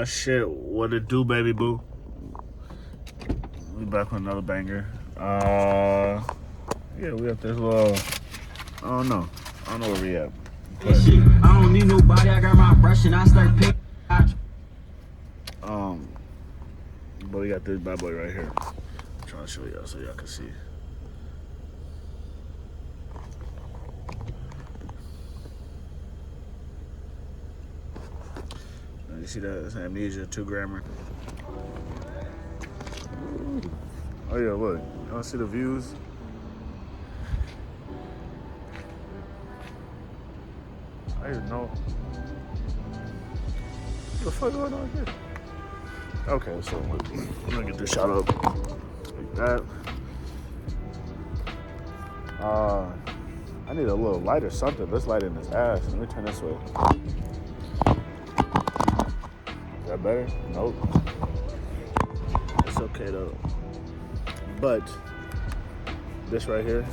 Shit, what it do, baby boo? We back with another banger. Yeah, we got this little, I don't know where we at. But, I don't need nobody, I got my brush and I start picking. but we got this bad boy right here. I'm trying to show y'all so y'all can see. You see that? It's AMNESIA 2-grammer. Oh yeah, look. Y'all see the views? I didn't know. What the fuck going on here? Okay, so I'm gonna get this shot up like that. I need a little light or something. Let's light in his ass. Let me turn this way. Is that better? Nope. It's okay though. But this right here,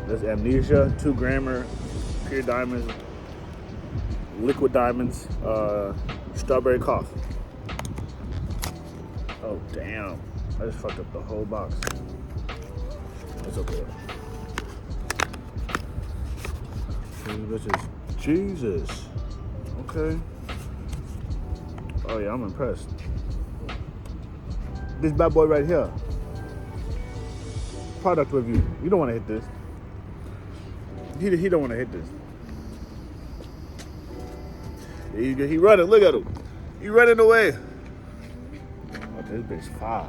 this AMNESIA 2-grammer, pure diamonds, liquid diamonds, strawberry cough. Oh damn! I just fucked up the whole box. It's okay. These bitches, Jesus. Okay. Oh yeah, I'm impressed. This bad boy right here. Product review. You don't want to hit this. He don't want to hit this. He running. Look at him. He running away. Oh, this bitch fire.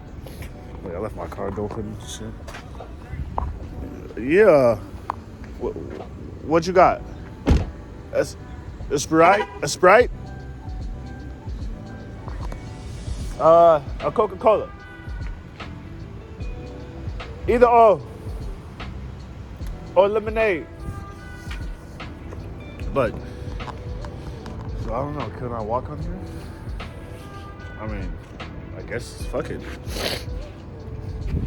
Wait, I left my car door open and shit. Yeah. What you got? A Sprite? A Sprite? A Coca-Cola. Either or lemonade. But so I don't know. Can I walk on here? I mean, I guess fuck it.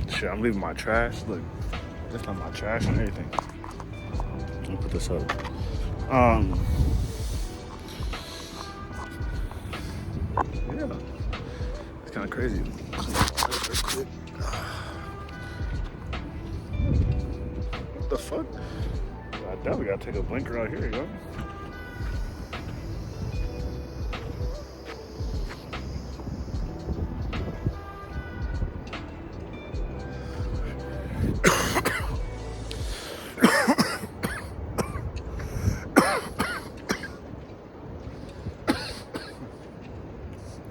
Shit, I'm leaving my trash. Look, that's not my trash and everything. Let me put this up. Yeah, it's kind of crazy. What the fuck? I definitely gotta take a blinker out here, yo.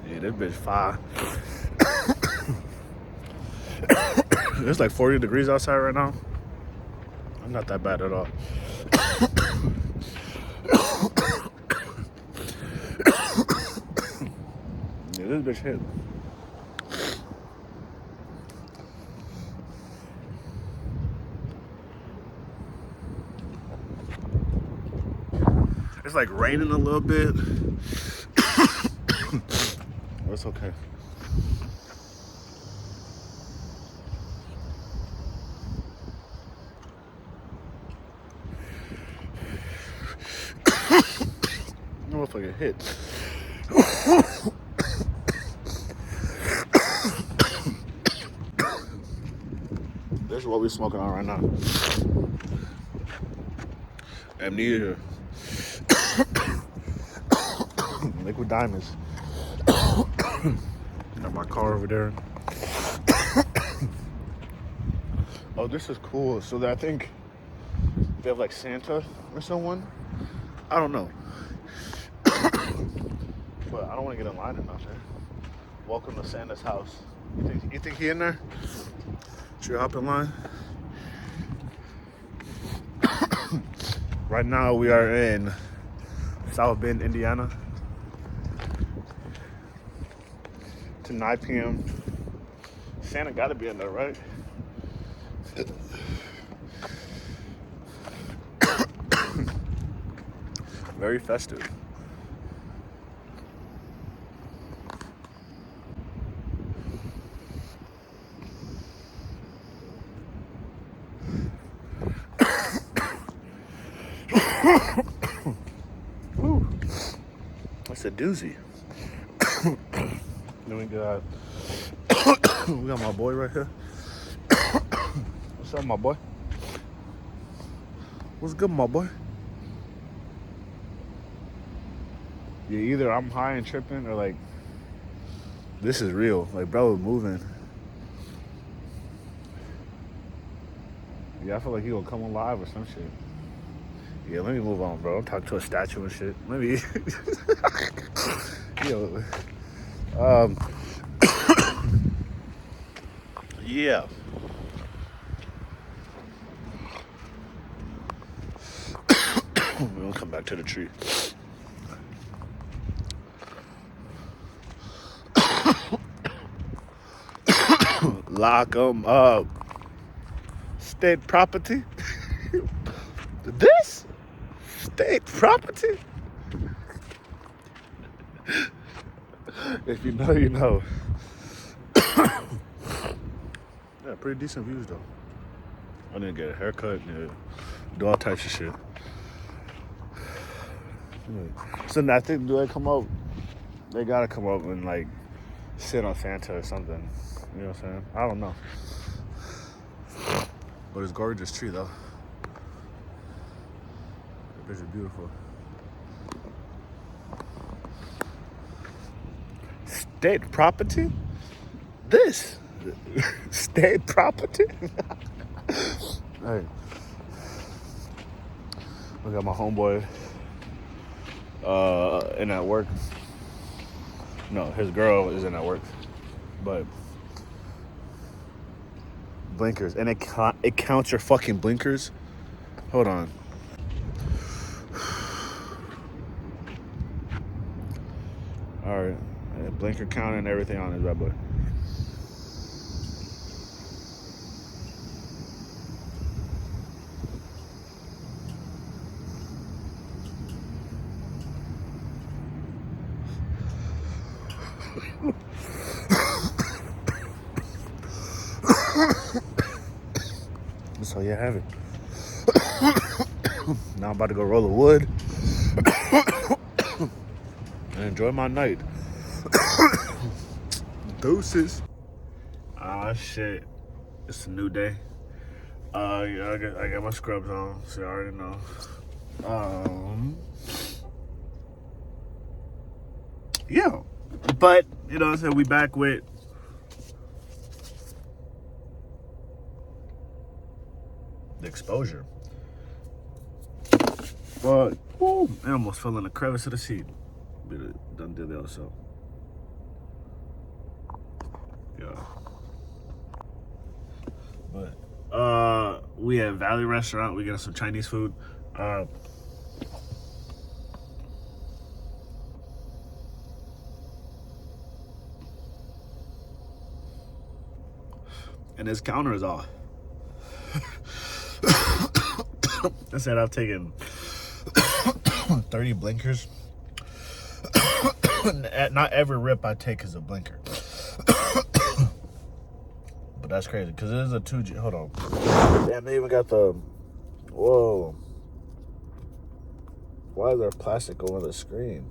Yeah, this bitch fire. It's like 40 degrees outside right now. I'm not that bad at all. Yeah, this bitch hit. It's like raining a little bit. It's okay. Motherfucker hit. This is what we're smoking on right now. AMNESIA. Liquid diamonds. Got my car over there. Oh, this is cool. So I think they have like Santa or someone. I don't know. But I don't want to get in line or nothing. Welcome to Santa's house. You think he in there? Should I hop in line? Right now we are in South Bend, Indiana. To 9 p.m. Santa gotta be in there, right? Very festive. Whew. That's a doozy. Then we got my boy right here. What's up, my boy? What's good, my boy? Yeah, either I'm high and tripping or like this is real. Like, bro, moving. Yeah, I feel like he gonna come alive or some shit. Yeah, let me move on, bro. I'm talking to a statue and shit. Let me. Yo. Yeah. We'll come back to the tree. Lock 'em up. State property. This? State property? If you know, you know. Yeah, pretty decent views though. I didn't get a haircut, do all types of shit. So I think, do they come up? They gotta come up and like sit on Santa or something. You know what I'm saying? I don't know. But it's a gorgeous tree though. That bitch is beautiful. State property? This? State property? Hey. I got my homeboy in at work. No, his girl is in at work. But blinkers. And it counts your fucking blinkers? Hold on. Alright. Blinker count and everything on his bad boy. So you have it. Now I'm about to go roll the wood and enjoy my night. Deuces. Ah, shit. It's a new day. Yeah, I got my scrubs on, so I already know. Yeah. But, you know what I'm saying, we back with the exposure. But, woo, I almost fell in the crevice of the seat. But it done did that also. Yeah. But, we at Valley Restaurant. We got some Chinese food. And his counter is off. I said I've taken 30 blinkers. Not every rip I take is a blinker. But that's crazy because it is a 2G. Hold on. Damn, they even got the. Whoa. Why is there plastic over the screen?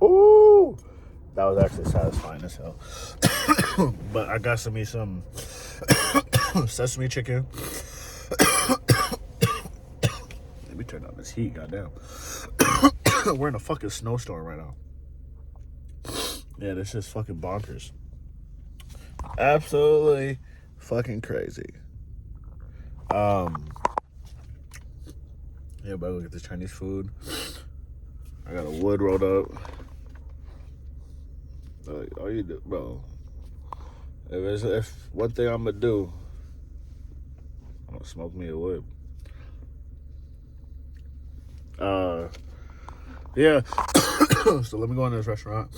Ooh. That was actually satisfying as hell. But I got some sesame chicken. Let me turn on this heat, goddamn. We're in a fucking snowstorm right now. Yeah, this is fucking bonkers. Absolutely fucking crazy. Yeah, but we'll get this Chinese food. I got a wood rolled up. Like, all you do, bro. If one thing I'm gonna do, I'm gonna smoke me a wood. Yeah. So let me go in this restaurant.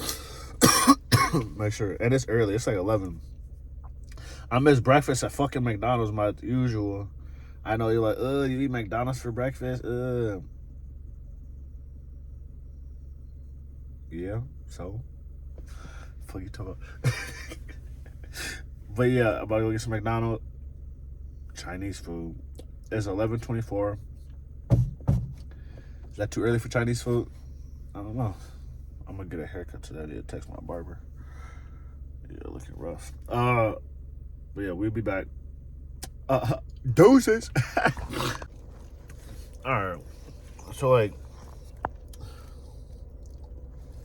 Make sure, and it's early. It's like 11. I miss breakfast at fucking McDonald's, my usual. I know you're like, you eat McDonald's for breakfast? Yeah, so fuck you talking about. But yeah, I'm about to go get some McDonald's Chinese food. It's 11:24. Is that too early for Chinese food? I don't know. I'm gonna get a haircut today. I need to text my barber. Yeah, looking rough. But yeah, we'll be back. Doses. Alright. So like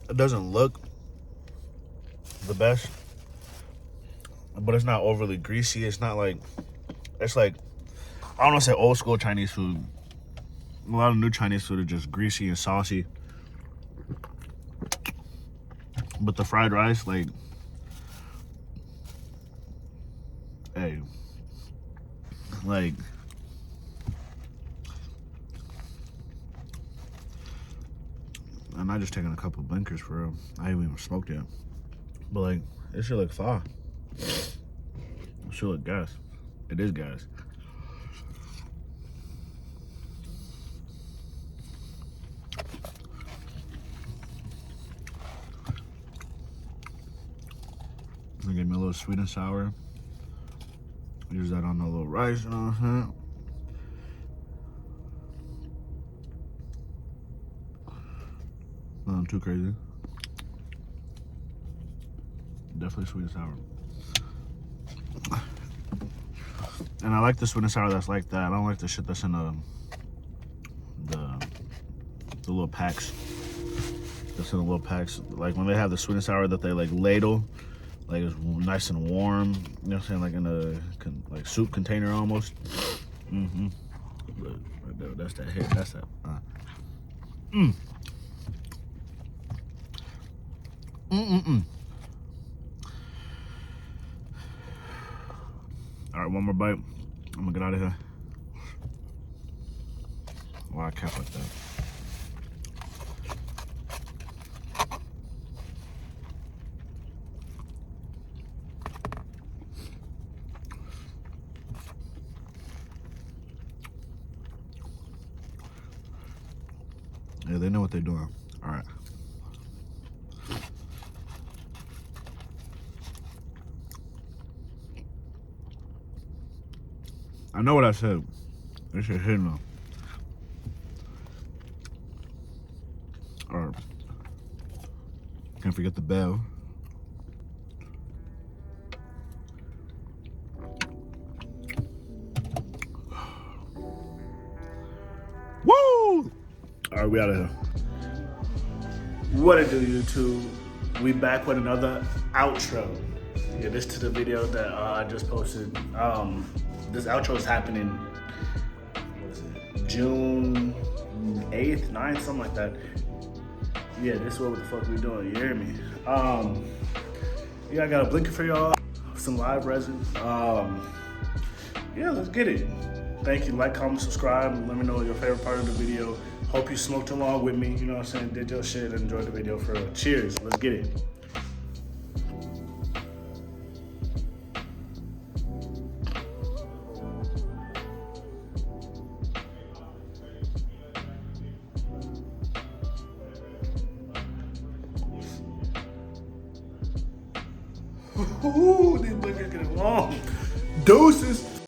it doesn't look the best, but it's not overly greasy. It's not like, it's like, I don't want to say old school Chinese food. A lot of new Chinese food are just greasy and saucy. But the fried rice, like, hey, like, I'm not just taking a couple blinkers for real. I haven't even smoked yet. But like, it should look fire. It should look gas. It is gas. They gave me a little sweet and sour. Use that on a little rice, you know what I'm saying? Nothing too crazy. Definitely sweet and sour. And I like the sweet and sour that's like that. I don't like the shit that's in the little packs. That's in the little packs. Like when they have the sweet and sour that they like ladle, like it's nice and warm. You know what I'm saying? Like in a like soup container almost. Mm-hmm. Look, right there, that's that hit. That's that. All right, one more bite. I'm gonna get out of here. Why I kept like that? Yeah, they know what they're doing. All right. I know what I said. This shit hitting though. All right. Can't forget the bell. Woo! All right, we out of here. What it do, YouTube? We back with another outro. Yeah, this to the video that I just posted. This outro is happening, what is it, June 8th, 9th, something like that. Yeah, this is what the fuck we doing, you hear me? Yeah, I got a blinker for y'all, some live resin. Yeah, let's get it. Thank you, like, comment, subscribe, let me know your favorite part of the video. Hope you smoked along with me, you know what I'm saying, did your shit and enjoyed the video for real. Cheers, let's get it. Ooh, these blinkers getting long. Doses.